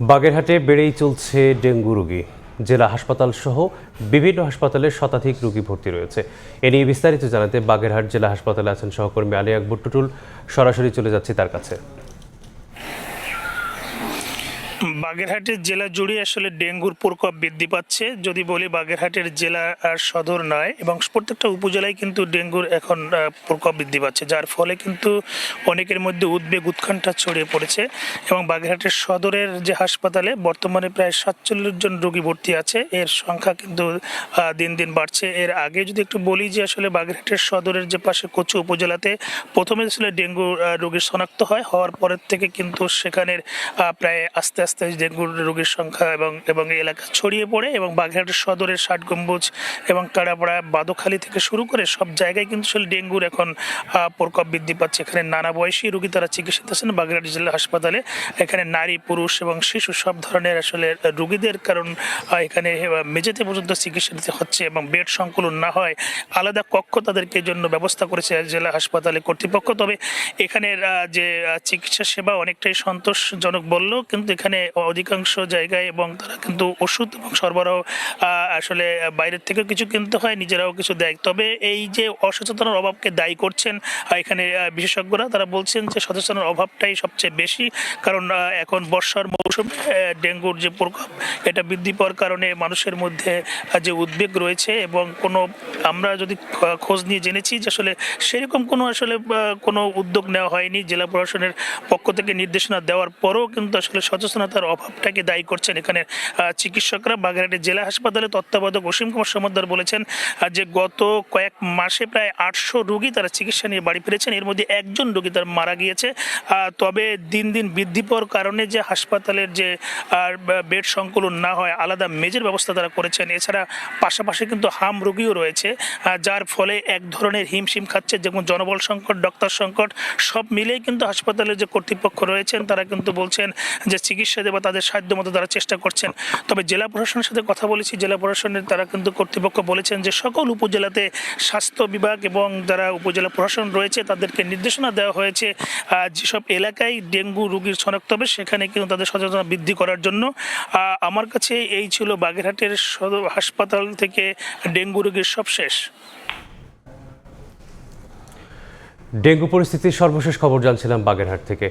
বাগেরহাটে বেড়েই চলছে ডেঙ্গু রোগী। জেলা হাসপাতাল সহ বিভিন্ন হাসপাতালে শতাধিক রোগী ভর্তি রয়েছে। এ নিয়ে বিস্তারিত জানাতে বাগেরহাট জেলা হাসপাতালে আছেন সহকর্মী আলী আকবর টুটুল। সরাসরি চলে যাচ্ছি তার কাছে। বাগেরহাটের জেলা জুড়ে আসলে ডেঙ্গুর প্রকোপ বৃদ্ধি পাচ্ছে। যদি বলি বাগেরহাটের জেলা আর সদর নয়, এবং প্রত্যেকটা উপজেলায় কিন্তু ডেঙ্গুর এখন প্রকোপ বৃদ্ধি পাচ্ছে, যার ফলে কিন্তু অনেকের মধ্যে উদ্বেগ উৎকণ্ঠা ছড়িয়ে পড়েছে। এবং বাগেরহাটের সদরের যে হাসপাতালে বর্তমানে প্রায় 47 জন রোগী ভর্তি আছে, এর সংখ্যা কিন্তু দিন দিন বাড়ছে। এর আগে যদি একটু বলি যে আসলে বাগেরহাটের সদরের যে পাশে কচু উপজেলাতে প্রথমে আসলে ডেঙ্গু রোগী শনাক্ত হওয়ার পরের থেকে কিন্তু সেখানের প্রায় আস্তে আস্তে ডেঙ্গুর রোগীর সংখ্যা এবং এলাকা ছড়িয়ে পড়ে, এবং বাগেরহাট সদরের 60 গম্বুজ এবং কাড়াপাড়া বাদোখালী থেকে শুরু করে সব জায়গায় কিন্তু আসলে ডেঙ্গুর এখন প্রকোপ বৃদ্ধি পাচ্ছে। এখানে নানা বয়সী রোগী তারা চিকিৎসা আছেন বাগেরহাট জেলা হাসপাতালে। এখানে নারী, পুরুষ এবং শিশু সব ধরনের আসলে রোগীদের, কারণ এখানে মেঝেতে পর্যন্ত চিকিৎসা নিতে হচ্ছে, এবং বেড সংকুলন না হয় আলাদা কক্ষ তাদেরকে জন্য ব্যবস্থা করেছে জেলা হাসপাতালে কর্তৃপক্ষ। তবে এখানের যে চিকিৎসা সেবা অনেকটাই সন্তোষজনক বললেও কিন্তু এখানে অধিকাংশ জায়গায়, এবং তারা কিন্তু ওষুধ এবং সরবরাহ আসলে বাইরের থেকেও কিছু কিনতে হয়, নিজেরাও কিছু দেয়। তবে এই যে অসচেতনার অভাবকে দায়ী করছেন এখানে বিশেষজ্ঞরা, তারা বলছেন যে সচেতনার অভাবটাই সবচেয়ে বেশি। কারণ এখন বর্ষার মৌসুমে ডেঙ্গুর যে প্রকোপ এটা বৃদ্ধি পাওয়ার কারণে মানুষের মধ্যে যে উদ্বেগ রয়েছে, এবং আমরা যদি খোঁজ নিয়ে জেনেছি যে আসলে সেরকম কোনো উদ্যোগ নেওয়া হয়নি। জেলা প্রশাসনের পক্ষ থেকে নির্দেশনা দেওয়ার পরেও কিন্তু আসলে সচেতনতার অভাবটাকে দায়ী করছেন এখানে চিকিৎসকরা। বাগেরহাটের জেলা হাসপাতালে তত্ত্বাবধায়ক অসীম কুমার সমাদ্দার বলেছেন যে গত কয়েক মাসে প্রায় 800 রোগী তারা চিকিৎসা নিয়ে বাড়ি ফিরেছেন, এর মধ্যে একজন রোগী তার মারা গিয়েছে। তবে দিন দিন বৃদ্ধি পাওয়ার কারণে যে হাসপাতালের যে বেড সংকুলন না হয় আলাদা মেজের ব্যবস্থা তারা করেছেন। এছাড়া পাশাপাশি কিন্তু হাম রোগীও রয়েছে, যার ফলে এক ধরনের হিমশিম খাচ্ছে, যেমন জনবল সংকট, ডক্টর সংকট সব মিলেই কিন্তু হাসপাতালের যে কর্তৃপক্ষ রয়েছেন তারা কিন্তু বলছেন যে চিকিৎসা দেওয়া তাদের সাধ্য মতো তারা চেষ্টা করছেন। তবে জেলা প্রশাসনের সাথে কথা বলেছি, জেলা প্রশাসনের তারা কিন্তু কর্তৃপক্ষ বলেছেন যে সকল উপজেলাতে স্বাস্থ্য বিভাগ এবং যারা উপজেলা প্রশাসন রয়েছে তাদেরকে নির্দেশনা দেওয়া হয়েছে যেসব এলাকায় ডেঙ্গু রোগীর শনাক্ত হবে সেখানে কিন্তু তাদের সচেতনতা বৃদ্ধি করার জন্য। আমার কাছে এই ছিল বাগেরহাটের সদর হাসপাতাল থেকে ডেঙ্গু রোগীর সবশেষ। ডেঙ্গু পরিস্থিতির সর্বশেষ খবর জানছিলাম বাগেরহাট থেকে।